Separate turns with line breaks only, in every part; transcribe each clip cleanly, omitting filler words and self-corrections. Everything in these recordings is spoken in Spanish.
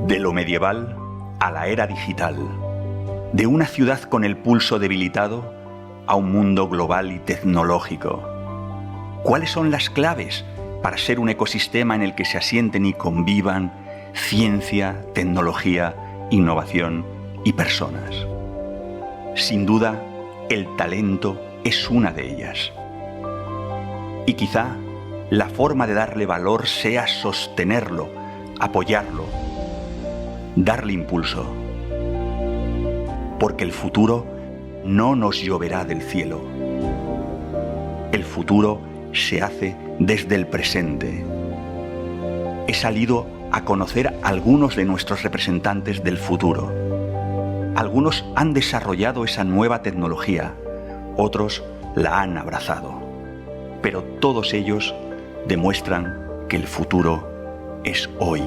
De lo medieval a la era digital, de una ciudad con el pulso debilitado a un mundo global y tecnológico. ¿Cuáles son las claves para ser un ecosistema en el que se asienten y convivan ciencia, tecnología, innovación y personas? Sin duda, el talento es una de ellas. Y quizá la forma de darle valor sea sostenerlo, apoyarlo, darle impulso. Porque el futuro no nos lloverá del cielo. El futuro se hace desde el presente. He salido a conocer a algunos de nuestros representantes del futuro. Algunos han desarrollado esa nueva tecnología, otros la han abrazado. Pero todos ellos demuestran que el futuro es hoy.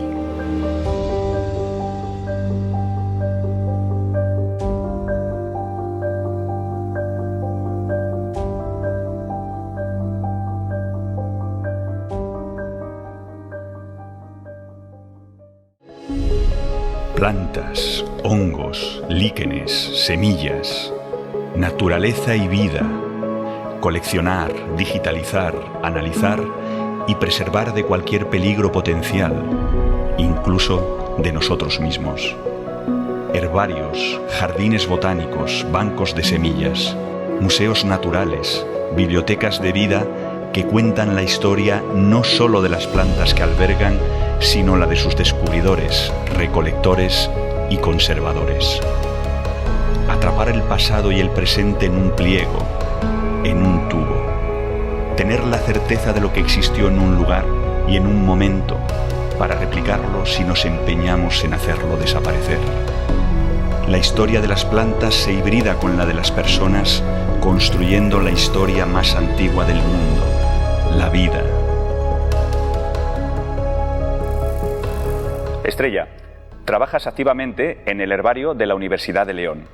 Plantas, hongos, líquenes, semillas, naturaleza y vida. Coleccionar, digitalizar, analizar y preservar de cualquier peligro potencial, incluso de nosotros mismos. Herbarios, jardines botánicos, bancos de semillas, museos naturales, bibliotecas de vida que cuentan la historia no solo de las plantas que albergan, sino la de sus descubridores, recolectores y conservadores. Atrapar el pasado y el presente en un pliego, en un tubo. Tener la certeza de lo que existió en un lugar y en un momento para replicarlo si nos empeñamos en hacerlo desaparecer. La historia de las plantas se hibrida con la de las personas, construyendo la historia más antigua del mundo, la vida. Estrella, trabajas activamente en el herbario de la Universidad de León.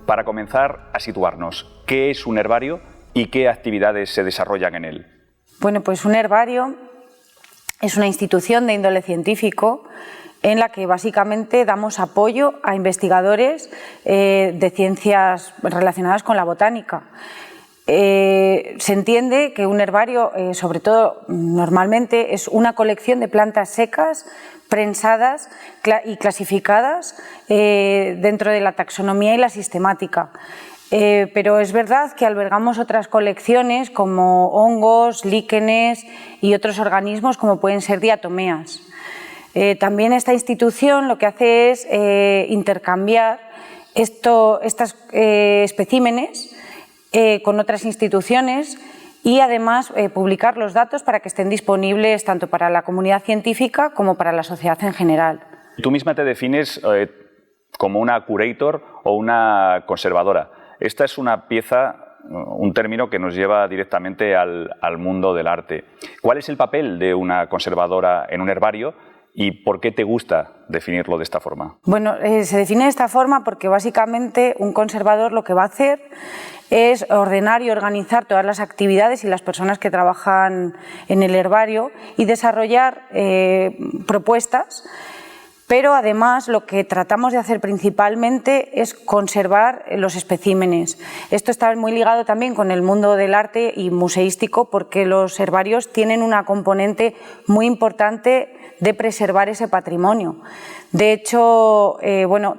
Para comenzar a situarnos, ¿qué es un herbario y qué actividades se desarrollan en él?
Bueno, pues un herbario es una institución de índole científico en la que básicamente damos apoyo a investigadores de ciencias relacionadas con la botánica. Se entiende que un herbario, sobre todo normalmente, es una colección de plantas secas, prensadas y clasificadas dentro de la taxonomía y la sistemática. Pero es verdad que albergamos otras colecciones como hongos, líquenes y otros organismos como pueden ser diatomeas. También esta institución lo que hace es intercambiar estas especímenes con otras instituciones y además publicar los datos para que estén disponibles tanto para la comunidad científica como para la sociedad en general.
Tú misma te defines como una curator o una conservadora. Esta es una pieza, un término que nos lleva directamente al mundo del arte. ¿Cuál es el papel de una conservadora en un herbario y por qué te gusta definirlo de esta forma?
Bueno, se define de esta forma porque básicamente un conservador lo que va a hacer es ordenar y organizar todas las actividades y las personas que trabajan en el herbario y desarrollar propuestas. Pero además lo que tratamos de hacer principalmente es conservar los especímenes. Esto está muy ligado también con el mundo del arte y museístico porque los herbarios tienen una componente muy importante de preservar ese patrimonio. De hecho,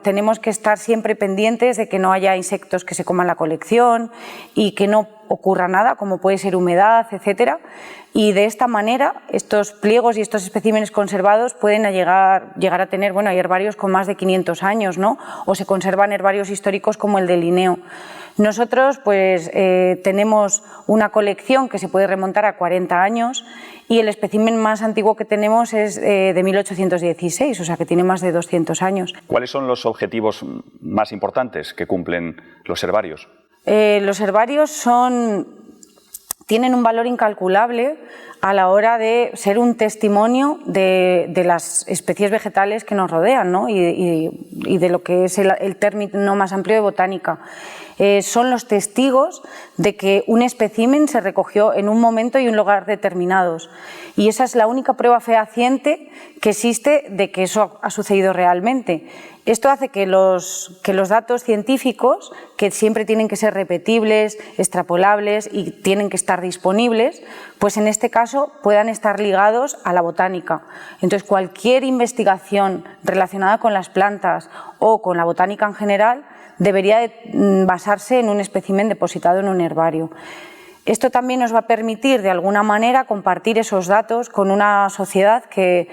tenemos que estar siempre pendientes de que no haya insectos que se coman la colección y que no ocurra nada, como puede ser humedad, etcétera. Y de esta manera, estos pliegos y estos especímenes conservados pueden llegar a tener, hay herbarios con más de 500 años, ¿no? O se conservan herbarios históricos como el de Linneo. Nosotros tenemos una colección que se puede remontar a 40 años y el espécimen más antiguo que tenemos es de 1816, o sea que tiene más de 200 años.
¿Cuáles son los objetivos más importantes que cumplen los herbarios?
Los herbarios tienen un valor incalculable a la hora de ser un testimonio de las especies vegetales que nos rodean, ¿no? y de lo que es el término más amplio de botánica. Son los testigos de que un espécimen se recogió en un momento y un lugar determinados. Y esa es la única prueba fehaciente que existe de que eso ha sucedido realmente. Esto hace que los datos científicos, que siempre tienen que ser repetibles, extrapolables y tienen que estar disponibles, pues en este caso puedan estar ligados a la botánica. Entonces, cualquier investigación relacionada con las plantas o con la botánica en general debería basarse en un espécimen depositado en un herbario. Esto también nos va a permitir, de alguna manera, compartir esos datos con una sociedad que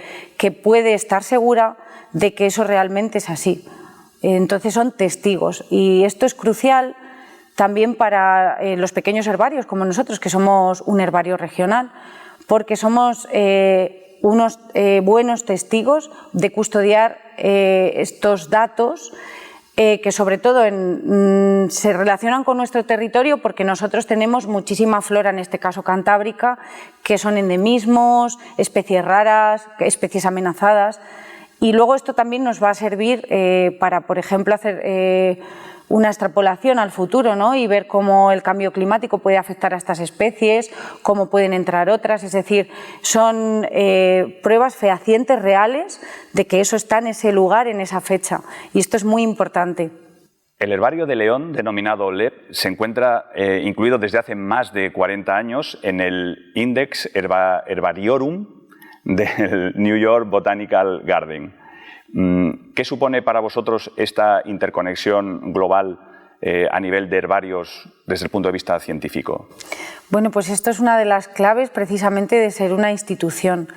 puede estar segura de que eso realmente es así. Entonces son testigos y esto es crucial también para los pequeños herbarios como nosotros, que somos un herbario regional, porque somos unos buenos testigos de custodiar estos datos que sobre todo se relacionan con nuestro territorio, porque nosotros tenemos muchísima flora, en este caso cantábrica, que son endemismos, especies raras, especies amenazadas. Y luego esto también nos va a servir para, por ejemplo, hacer una extrapolación al futuro, ¿no? Y ver cómo el cambio climático puede afectar a estas especies, cómo pueden entrar otras. Es decir, son pruebas fehacientes reales de que eso está en ese lugar, en esa fecha. Y esto es muy importante.
El herbario de León, denominado LEP, se encuentra incluido desde hace más de 40 años en el Index Herbariorum del New York Botanical Garden. ¿Qué supone para vosotros esta interconexión global a nivel de herbarios desde el punto de vista científico?
Bueno, pues esto es una de las claves precisamente de ser una institución,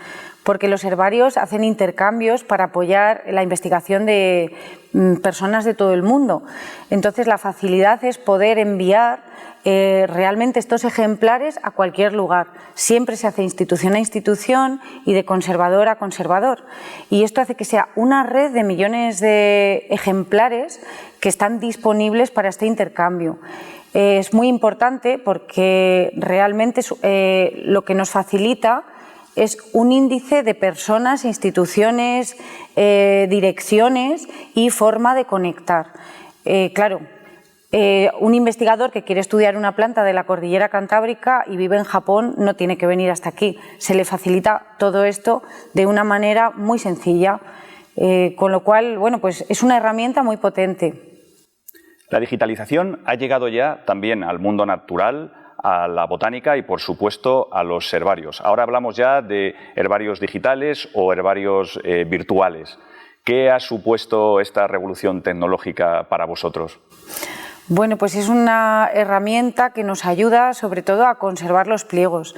porque los herbarios hacen intercambios para apoyar la investigación de personas de todo el mundo. Entonces, la facilidad es poder enviar realmente estos ejemplares a cualquier lugar. Siempre se hace institución a institución y de conservador a conservador. Y esto hace que sea una red de millones de ejemplares que están disponibles para este intercambio. Es muy importante porque realmente lo que nos facilita es un índice de personas, instituciones, direcciones y forma de conectar. Claro, un investigador que quiere estudiar una planta de la cordillera cantábrica y vive en Japón no tiene que venir hasta aquí. Se le facilita todo esto de una manera muy sencilla, con lo cual, bueno, pues es una herramienta muy potente.
La digitalización ha llegado ya también al mundo natural, a la botánica y, por supuesto, a los herbarios. Ahora hablamos ya de herbarios digitales o herbarios virtuales. ¿Qué ha supuesto esta revolución tecnológica para vosotros?
Bueno, pues es una herramienta que nos ayuda sobre todo a conservar los pliegos,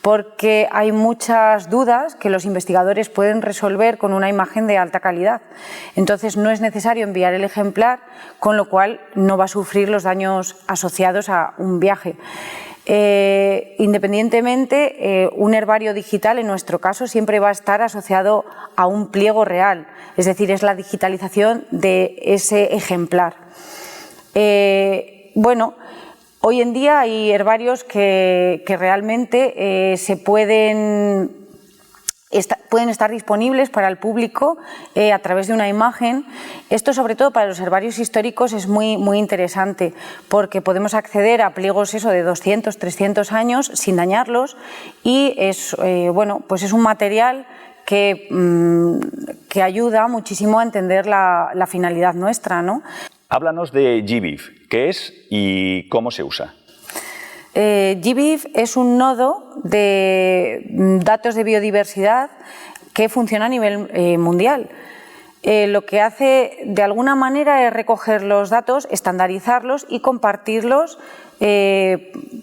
porque hay muchas dudas que los investigadores pueden resolver con una imagen de alta calidad. Entonces no es necesario enviar el ejemplar, con lo cual no va a sufrir los daños asociados a un viaje. Independientemente, un herbario digital en nuestro caso siempre va a estar asociado a un pliego real, es decir, es la digitalización de ese ejemplar. Bueno, hoy en día hay herbarios que realmente pueden estar disponibles para el público a través de una imagen. Esto, sobre todo para los herbarios históricos, es muy interesante, porque podemos acceder a pliegos de 200, 300 años sin dañarlos y bueno, pues es un material que ayuda muchísimo a entender la finalidad nuestra, ¿no?
Háblanos de GBIF, ¿qué es y cómo se usa?
GBIF es un nodo de datos de biodiversidad que funciona a nivel mundial. Lo que hace de alguna manera es recoger los datos, estandarizarlos y compartirlos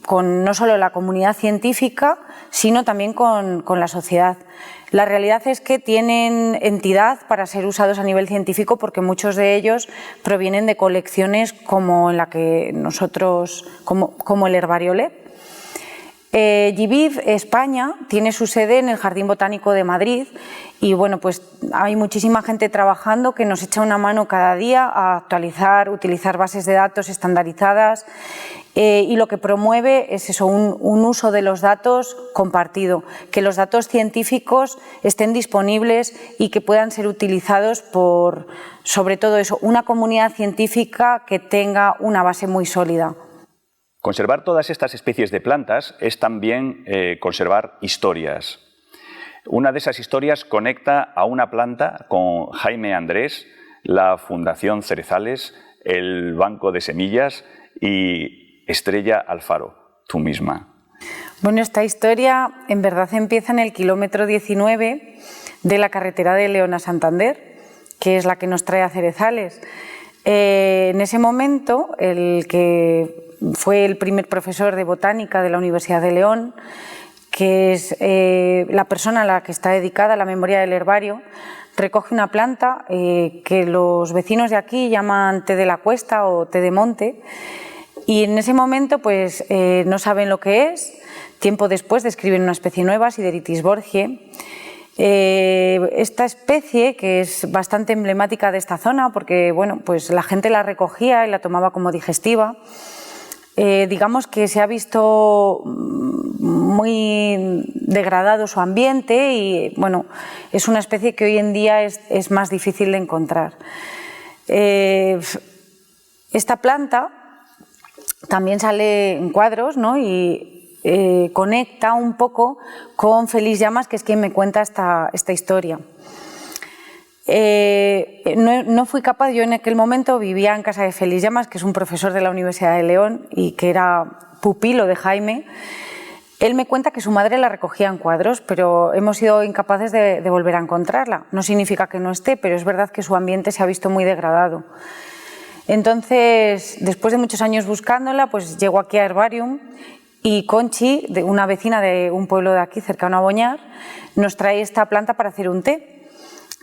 con no solo la comunidad científica, sino también con la sociedad. La realidad es que tienen entidad para ser usados a nivel científico porque muchos de ellos provienen de colecciones como en la que nosotros, como el herbario LEP. GBIF España tiene su sede en el Jardín Botánico de Madrid y bueno, pues hay muchísima gente trabajando que nos echa una mano cada día a actualizar, utilizar bases de datos estandarizadas y lo que promueve es eso, un uso de los datos compartido, que los datos científicos estén disponibles y que puedan ser utilizados por, sobre todo eso, una comunidad científica que tenga una base muy sólida.
Conservar todas estas especies de plantas es también conservar historias. Una de esas historias conecta a una planta con Jaime Andrés, la Fundación Cerezales, el Banco de Semillas y Estrella Alfaro, tú misma.
Bueno, esta historia en verdad empieza en el kilómetro 19 de la carretera de León a Santander, que es la que nos trae a Cerezales. En ese momento, el que fue el primer profesor de botánica de la Universidad de León, que es la persona a la que está dedicada la memoria del herbario, recoge una planta que los vecinos de aquí llaman té de la cuesta o té de monte, y en ese momento pues no saben lo que es. Tiempo después describen una especie nueva, Sideritis borgiae. Esta especie, que es bastante emblemática de esta zona porque bueno, pues la gente la recogía y la tomaba como digestiva, digamos que se ha visto muy degradado su ambiente y bueno, es una especie que hoy en día es más difícil de encontrar. Esta planta también sale en cuadros, ¿no? Y conecta un poco con Félix Llamas, que es quien me cuenta esta historia. No fui capaz, yo en aquel momento vivía en casa de Félix Llamas, que es un profesor de la Universidad de León y que era pupilo de Jaime. Él me cuenta que su madre la recogía en cuadros, pero hemos sido incapaces de volver a encontrarla. No significa que no esté, pero es verdad que su ambiente se ha visto muy degradado. Entonces, después de muchos años buscándola, pues llego aquí a Herbarium y Conchi, una vecina de un pueblo de aquí, cercano a Boñar, nos trae esta planta para hacer un té.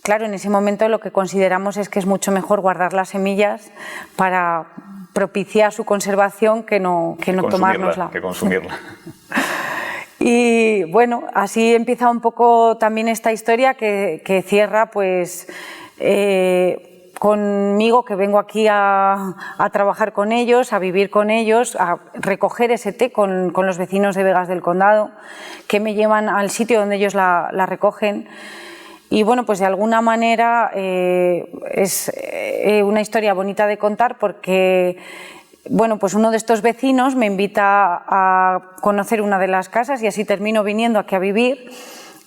Claro, en ese momento lo que consideramos es que es mucho mejor guardar las semillas para propiciar su conservación que no tomárnosla.
Que consumirla.
Y bueno, así empieza un poco también esta historia que cierra pues conmigo, que vengo aquí a trabajar con ellos, a vivir con ellos, a recoger ese té con los vecinos de Vegas del Condado, que me llevan al sitio donde ellos la recogen. Y bueno, pues de alguna manera es una historia bonita de contar porque bueno, pues uno de estos vecinos me invita a conocer una de las casas y así termino viniendo aquí a vivir.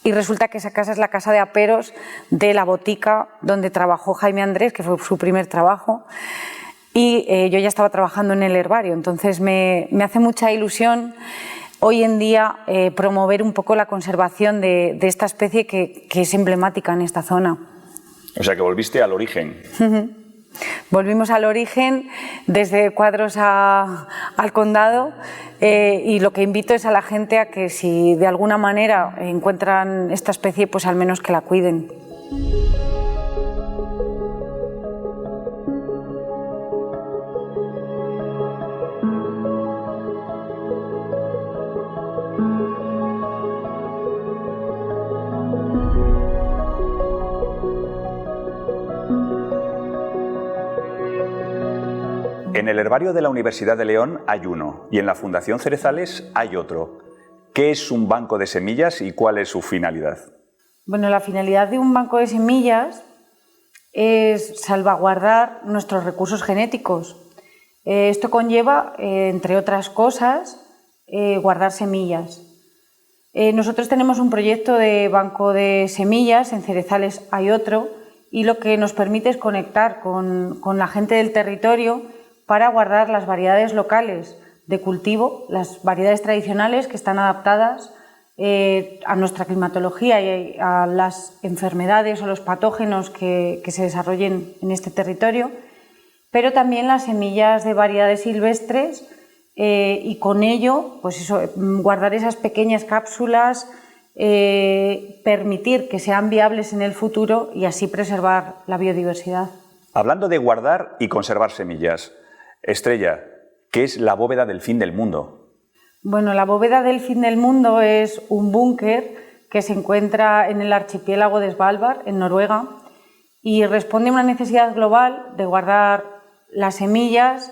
Y resulta que esa casa es la casa de aperos de la botica donde trabajó Jaime Andrés, que fue su primer trabajo. Y yo ya estaba trabajando en el herbario, entonces me hace mucha ilusión hoy en día promover un poco la conservación de esta especie que es emblemática en esta zona.
O sea que volviste al origen.
Volvimos al origen, desde Cuadros al Condado, y lo que invito es a la gente a que si de alguna manera encuentran esta especie, pues al menos que la cuiden.
En el herbario de la Universidad de León hay uno y en la Fundación Cerezales hay otro. ¿Qué es un banco de semillas y cuál es su finalidad?
Bueno, la finalidad de un banco de semillas es salvaguardar nuestros recursos genéticos. Esto conlleva, entre otras cosas, guardar semillas. Nosotros tenemos un proyecto de banco de semillas, en Cerezales hay otro, y lo que nos permite es conectar con la gente del territorio para guardar las variedades locales de cultivo, las variedades tradicionales que están adaptadas a nuestra climatología y a las enfermedades o los patógenos que se desarrollen en este territorio, pero también las semillas de variedades silvestres y con ello pues eso, guardar esas pequeñas cápsulas, permitir que sean viables en el futuro y así preservar la biodiversidad.
Hablando de guardar y conservar semillas, Estrella, ¿qué es la bóveda del fin del mundo?
Bueno, la bóveda del fin del mundo es un búnker que se encuentra en el archipiélago de Svalbard, en Noruega, y responde a una necesidad global de guardar las semillas,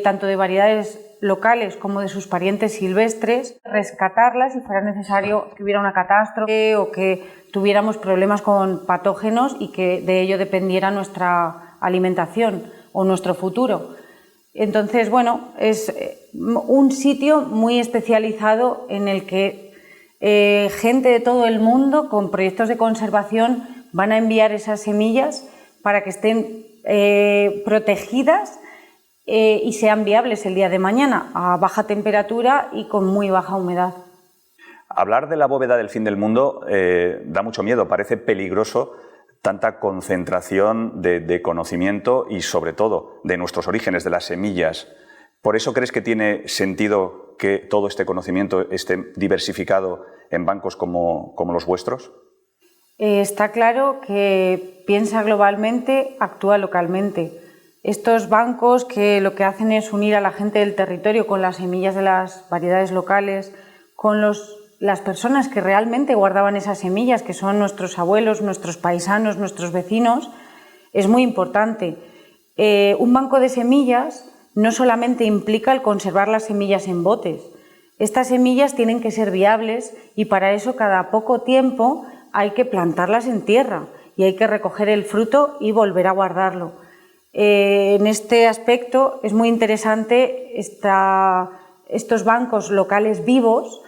tanto de variedades locales como de sus parientes silvestres, rescatarlas si fuera necesario que hubiera una catástrofe o que tuviéramos problemas con patógenos y que de ello dependiera nuestra alimentación o nuestro futuro. Entonces, bueno, es un sitio muy especializado en el que gente de todo el mundo con proyectos de conservación van a enviar esas semillas para que estén protegidas y sean viables el día de mañana a baja temperatura y con muy baja humedad.
Hablar de la bóveda del fin del mundo da mucho miedo, parece peligroso tanta concentración de conocimiento y sobre todo de nuestros orígenes, de las semillas. ¿Por eso crees que tiene sentido que todo este conocimiento esté diversificado en bancos como los vuestros?
Está claro que piensa globalmente, actúa localmente. Estos bancos que lo que hacen es unir a la gente del territorio con las semillas de las variedades locales, con las personas que realmente guardaban esas semillas, que son nuestros abuelos, nuestros paisanos, nuestros vecinos, es muy importante. Un banco de semillas no solamente implica el conservar las semillas en botes. Estas semillas tienen que ser viables y para eso cada poco tiempo hay que plantarlas en tierra y hay que recoger el fruto y volver a guardarlo. En este aspecto es muy interesante estos bancos locales vivos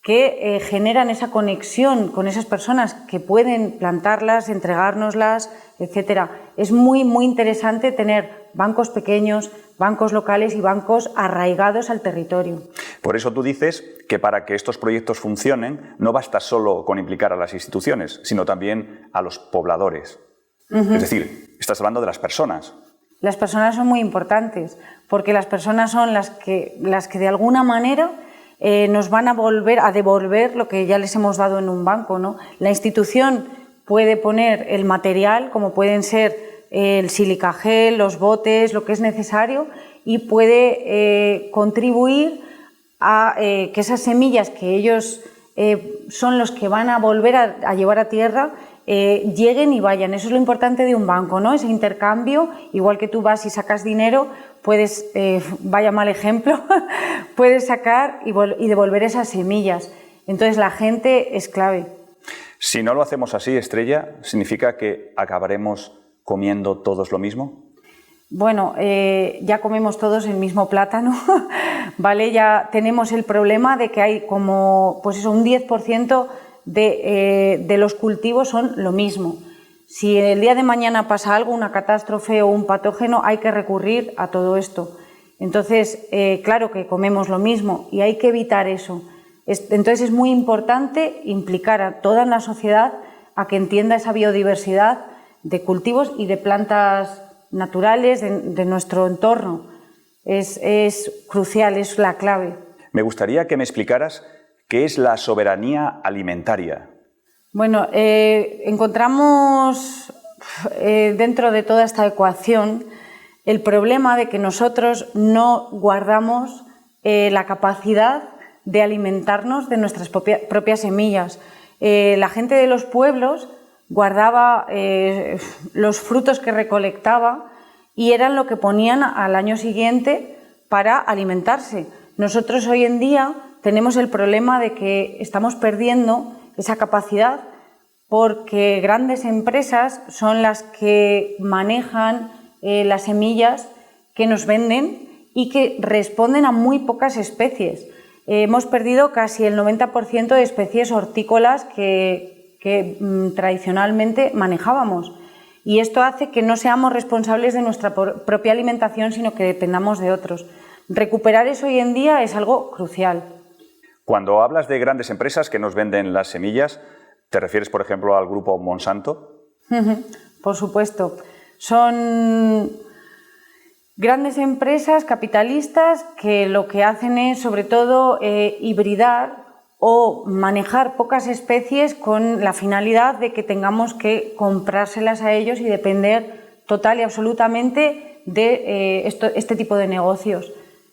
que generan esa conexión con esas personas que pueden plantarlas, entregárnoslas, etc. Es muy, muy interesante tener bancos pequeños, bancos locales y bancos arraigados al territorio.
Por eso tú dices que para que estos proyectos funcionen no basta solo con implicar a las instituciones, sino también a los pobladores. Es decir, estás hablando de las personas.
Las personas son muy importantes porque las personas son las que de alguna manera nos van a devolver lo que ya les hemos dado en un banco, ¿no? La institución puede poner el material, como pueden ser el silicagel, los botes, lo que es necesario, y puede contribuir a que esas semillas que ellos son los que van a volver a llevar a tierra lleguen y vayan. Eso es lo importante de un banco, ¿no? Ese intercambio, igual que tú vas y sacas dinero, puedes, vaya mal ejemplo, puedes sacar y devolver esas semillas. Entonces la gente es clave.
Si no lo hacemos así, Estrella, ¿significa que acabaremos comiendo todos lo mismo?
Bueno, ya comemos todos el mismo plátano, ¿vale? Ya tenemos el problema de que hay como, pues eso, un 10% de los cultivos son lo mismo. Si el día de mañana pasa algo, una catástrofe o un patógeno, hay que recurrir a todo esto. Entonces, claro que comemos lo mismo y hay que evitar eso. Entonces es muy importante implicar a toda la sociedad a que entienda esa biodiversidad de cultivos y de plantas naturales de nuestro entorno. Es crucial, es la clave.
Me gustaría que me explicaras qué es la soberanía alimentaria.
Bueno, encontramos dentro de toda esta ecuación el problema de que nosotros no guardamos la capacidad de alimentarnos de nuestras propias semillas. La gente de los pueblos guardaba los frutos que recolectaba y eran lo que ponían al año siguiente para alimentarse. Nosotros hoy en día tenemos el problema de que estamos perdiendo esa capacidad porque grandes empresas son las que manejan las semillas que nos venden y que responden a muy pocas especies. Hemos perdido casi el 90% de especies hortícolas que tradicionalmente manejábamos y esto hace que no seamos responsables de nuestra propia alimentación, sino que dependamos de otros. Recuperar eso hoy en día es algo crucial.
Cuando hablas de grandes empresas que nos venden las semillas, ¿te refieres, por ejemplo, al grupo Monsanto?
Por supuesto. Son grandes empresas capitalistas que lo que hacen es, sobre todo, hibridar o manejar pocas especies con la finalidad de que tengamos que comprárselas a ellos y depender total y absolutamente de este tipo de negocios.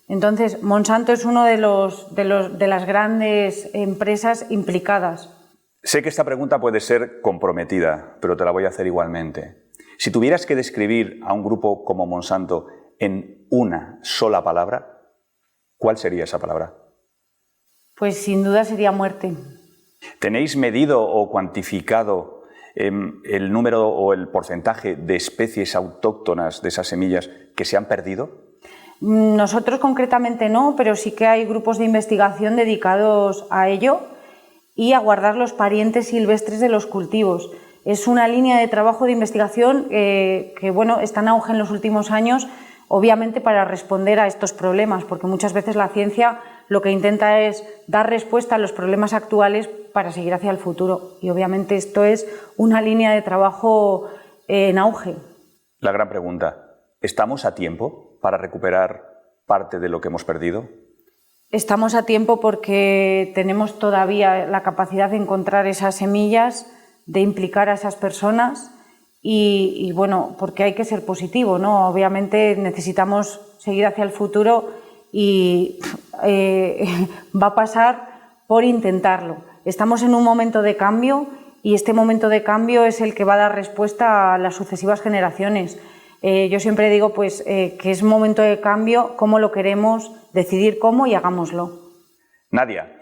Entonces, Monsanto es uno de las grandes empresas implicadas.
Sé que esta pregunta puede ser comprometida, pero te la voy a hacer igualmente. Si tuvieras que describir a un grupo como Monsanto en una sola palabra, ¿cuál sería esa palabra?
Pues sin duda sería muerte.
¿Tenéis medido o cuantificado el número o el porcentaje de especies autóctonas de esas semillas que se han perdido?
Nosotros concretamente no, pero sí que hay grupos de investigación dedicados a ello y a guardar los parientes silvestres de los cultivos. Es una línea de trabajo de investigación que bueno, está en auge en los últimos años, obviamente para responder a estos problemas, porque muchas veces la ciencia lo que intenta es dar respuesta a los problemas actuales para seguir hacia el futuro. Y obviamente esto es una línea de trabajo en auge.
La gran pregunta, ¿estamos a tiempo para recuperar parte de lo que hemos perdido?
Estamos a tiempo porque tenemos todavía la capacidad de encontrar esas semillas, de implicar a esas personas y bueno, porque hay que ser positivo, ¿no? Obviamente necesitamos seguir hacia el futuro y va a pasar por intentarlo. Estamos en un momento de cambio y este momento de cambio es el que va a dar respuesta a las sucesivas generaciones. Yo siempre digo pues, que es un momento de cambio, cómo lo queremos, decidir cómo y hagámoslo.
Nadia,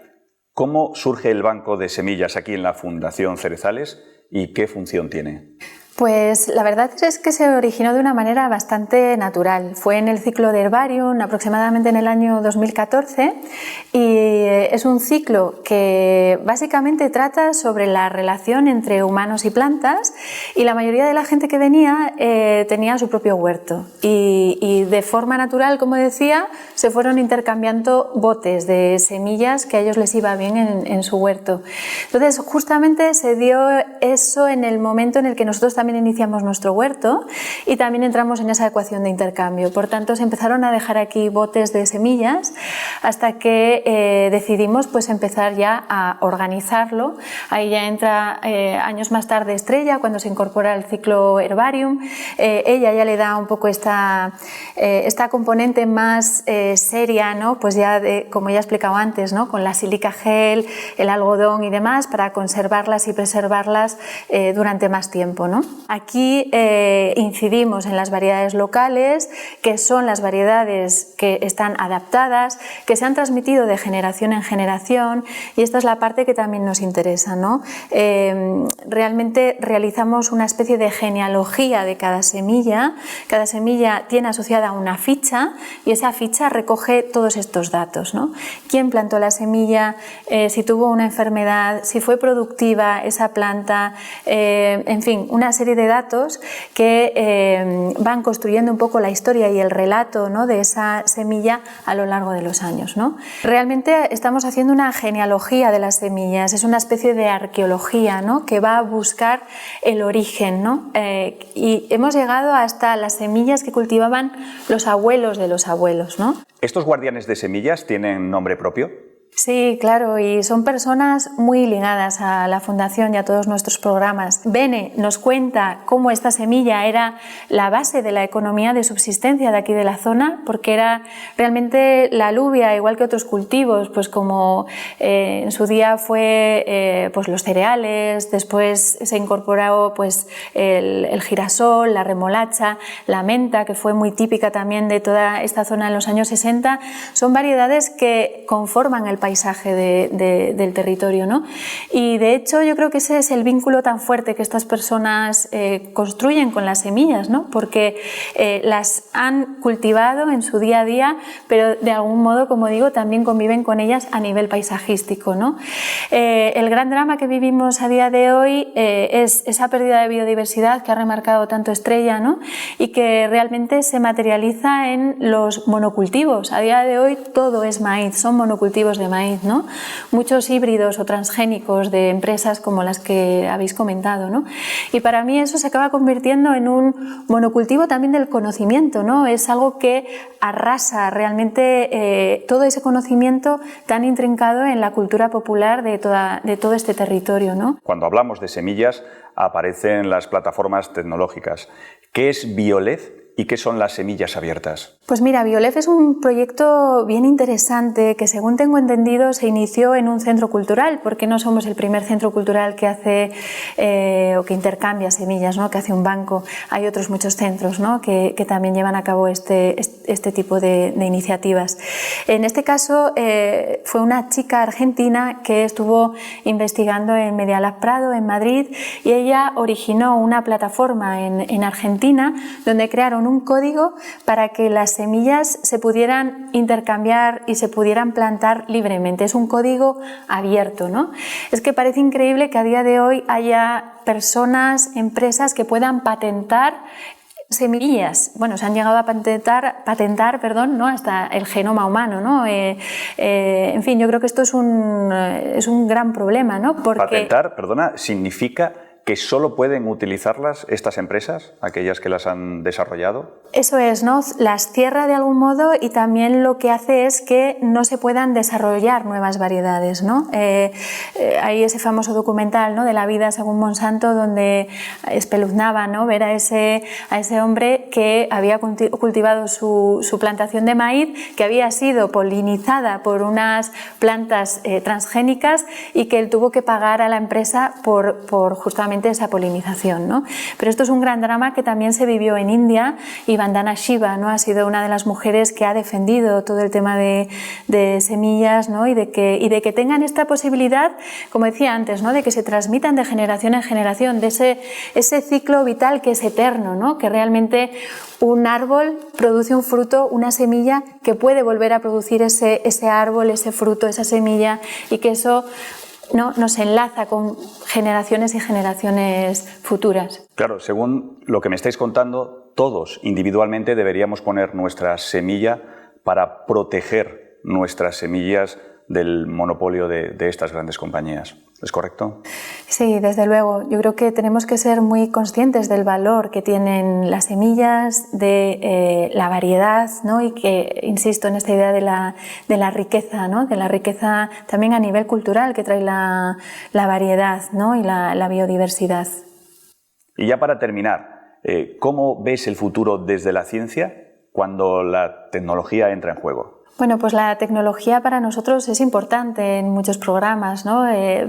¿cómo surge el Banco de Semillas aquí en la Fundación Cerezales y qué función tiene?
Pues la verdad es que se originó de una manera bastante natural. Fue en el ciclo de Herbarium, aproximadamente en el año 2014, y es un ciclo que básicamente trata sobre la relación entre humanos y plantas, y la mayoría de la gente que venía tenía su propio huerto y de forma natural, como decía, se fueron intercambiando botes de semillas que a ellos les iba bien en su huerto. Entonces justamente se dio eso en el momento en el que nosotros también iniciamos nuestro huerto y también entramos en esa ecuación de intercambio. Por tanto, se empezaron a dejar aquí botes de semillas hasta que decidimos pues empezar ya a organizarlo. Ahí ya entra años más tarde Estrella, cuando se incorpora al ciclo Herbarium. Ella ya le da un poco esta componente más seria, ¿no? Pues ya como ya he explicado antes, ¿no? Con la sílica gel, el algodón y demás, para conservarlas y preservarlas durante más tiempo, ¿no? Aquí incidimos en las variedades locales, que son las variedades que están adaptadas, que se han transmitido de generación en generación, y esta es la parte que también nos interesa, ¿no? Realmente realizamos una especie de genealogía de cada semilla tiene asociada una ficha y esa ficha recoge todos estos datos, ¿no? Quién plantó la semilla, si tuvo una enfermedad, si fue productiva esa planta, en fin, una serie de datos que van construyendo un poco la historia y el relato, ¿no? De esa semilla a lo largo de los años, ¿no? Realmente estamos haciendo una genealogía de las semillas, es una especie de arqueología, ¿no? Que va a buscar el origen, ¿no? Y hemos llegado hasta las semillas que cultivaban los abuelos de los abuelos, ¿no?
¿Estos guardianes de semillas tienen nombre propio?
Sí, claro, y son personas muy ligadas a la Fundación y a todos nuestros programas. Bene nos cuenta cómo esta semilla era la base de la economía de subsistencia de aquí de la zona, porque era realmente la alubia, igual que otros cultivos, pues como en su día fue pues los cereales, después se incorporó pues el girasol, la remolacha, la menta, que fue muy típica también de toda esta zona en los años 60. Son variedades que conforman el paisaje del territorio, ¿no? Y de hecho yo creo que ese es el vínculo tan fuerte que estas personas construyen con las semillas, ¿no? Porque las han cultivado en su día a día, pero de algún modo, como digo, también conviven con ellas a nivel paisajístico, ¿no? El gran drama que vivimos a día de hoy es esa pérdida de biodiversidad que ha remarcado tanto Estrella, ¿no? Y que realmente se materializa en los monocultivos. A día de hoy todo es maíz, son monocultivos de maíz, ¿no? Muchos híbridos o transgénicos de empresas como las que habéis comentado, ¿no? Y para mí eso se acaba convirtiendo en un monocultivo también del conocimiento, ¿no? Es algo que arrasa realmente todo ese conocimiento tan intrincado en la cultura popular de todo este territorio, ¿no?
Cuando hablamos de semillas aparecen las plataformas tecnológicas. ¿Qué es BioLEF? ¿Y qué son las semillas abiertas?
Pues mira, BioLEF es un proyecto bien interesante que, según tengo entendido, se inició en un centro cultural, porque no somos el primer centro cultural que hace o que intercambia semillas, ¿no? Que hace un banco. Hay otros muchos centros, ¿no? que también llevan a cabo este este tipo de iniciativas. En este caso fue una chica argentina que estuvo investigando en Media Lab Prado, en Madrid, y ella originó una plataforma en Argentina donde crearon un código para que las semillas se pudieran intercambiar y se pudieran plantar libremente. Es un código abierto, ¿no? Es que parece increíble que a día de hoy haya personas, empresas que puedan patentar semillas. Bueno, se han llegado a patentar, ¿no? Hasta el genoma humano, ¿no? En fin, yo creo que esto es un gran problema, ¿no? Porque
patentar, perdona, significa que solo pueden utilizarlas estas empresas, aquellas que las han desarrollado.
Eso es, ¿no? Las cierra de algún modo y también lo que hace es que no se puedan desarrollar nuevas variedades, ¿no? Hay ese famoso documental, ¿no? De La vida según Monsanto, donde espeluznaba, ¿no? Ver a ese hombre que había cultivado su plantación de maíz, que había sido polinizada por unas plantas transgénicas y que él tuvo que pagar a la empresa por justamente esa polinización, ¿no? Pero esto es un gran drama que también se vivió en India, y Vandana Shiva, ¿no? Ha sido una de las mujeres que ha defendido todo el tema de semillas, ¿no? y de que tengan esta posibilidad, como decía antes, ¿no? De que se transmitan de generación en generación, de ese ciclo vital que es eterno, ¿no? Que realmente un árbol produce un fruto, una semilla que puede volver a producir ese árbol, ese fruto, esa semilla, y que eso, ¿no? Nos enlaza con generaciones y generaciones futuras.
Claro, según lo que me estáis contando, todos individualmente deberíamos poner nuestra semilla para proteger nuestras semillas del monopolio de estas grandes compañías. ¿Es correcto?
Sí, desde luego. Yo creo que tenemos que ser muy conscientes del valor que tienen las semillas, de la variedad, ¿no? Y que, insisto en esta idea de la riqueza, ¿no? De la riqueza también a nivel cultural que trae la variedad, ¿no? Y la biodiversidad.
Y ya para terminar, ¿cómo ves el futuro desde la ciencia cuando la tecnología entra en juego?
Bueno, pues la tecnología para nosotros es importante en muchos programas, ¿no?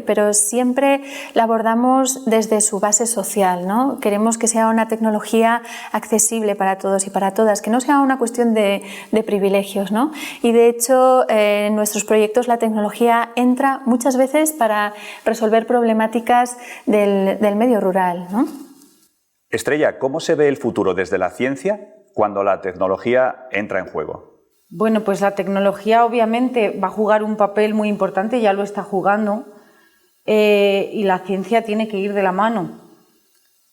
Pero siempre la abordamos desde su base social, ¿no? Queremos que sea una tecnología accesible para todos y para todas, que no sea una cuestión de privilegios, ¿no? Y de hecho, en nuestros proyectos la tecnología entra muchas veces para resolver problemáticas del medio rural, ¿no?
Estrella, ¿cómo se ve el futuro desde la ciencia cuando la tecnología entra en juego?
Bueno, pues la tecnología obviamente va a jugar un papel muy importante, ya lo está jugando, y la ciencia tiene que ir de la mano.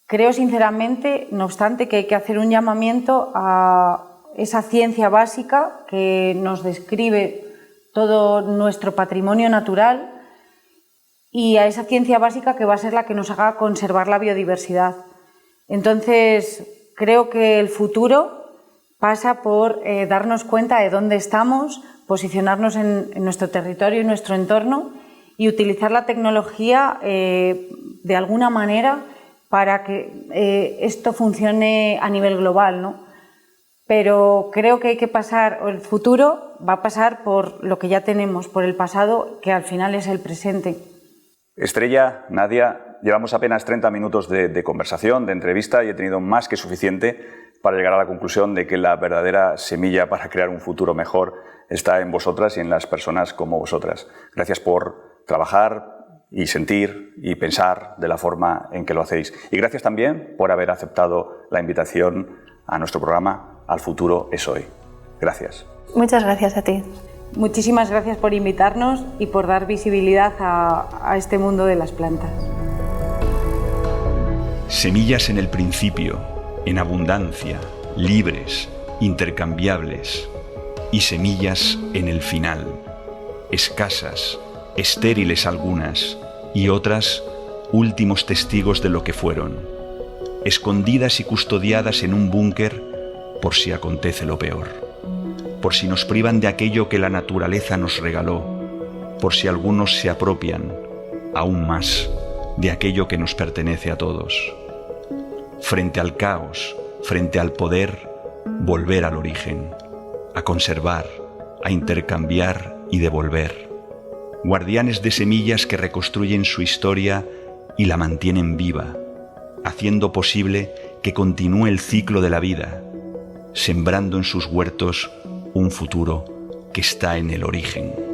Creo sinceramente, no obstante, que hay que hacer un llamamiento a esa ciencia básica que nos describe todo nuestro patrimonio natural, y a esa ciencia básica que va a ser la que nos haga conservar la biodiversidad. Entonces, creo que el futuro pasa por darnos cuenta de dónde estamos, posicionarnos en nuestro territorio y nuestro entorno y utilizar la tecnología de alguna manera para que esto funcione a nivel global, ¿no? Pero creo que hay que pasar, o el futuro va a pasar por lo que ya tenemos, por el pasado, que al final es el presente.
Estrella, Nadia, llevamos apenas 30 minutos de conversación, de entrevista, y he tenido más que suficiente para llegar a la conclusión de que la verdadera semilla para crear un futuro mejor está en vosotras y en las personas como vosotras. Gracias por trabajar y sentir y pensar de la forma en que lo hacéis. Y gracias también por haber aceptado la invitación a nuestro programa Al futuro es hoy. Gracias.
Muchas gracias a ti.
Muchísimas gracias por invitarnos y por dar visibilidad a este mundo de las plantas.
Semillas en el principio, en abundancia, libres, intercambiables, y semillas en el final, escasas, estériles algunas, y otras últimos testigos de lo que fueron, escondidas y custodiadas en un búnker por si acontece lo peor, por si nos privan de aquello que la naturaleza nos regaló, por si algunos se apropian, aún más, de aquello que nos pertenece a todos. Frente al caos, frente al poder, volver al origen, a conservar, a intercambiar y devolver. Guardianes de semillas que reconstruyen su historia y la mantienen viva, haciendo posible que continúe el ciclo de la vida, sembrando en sus huertos un futuro que está en el origen.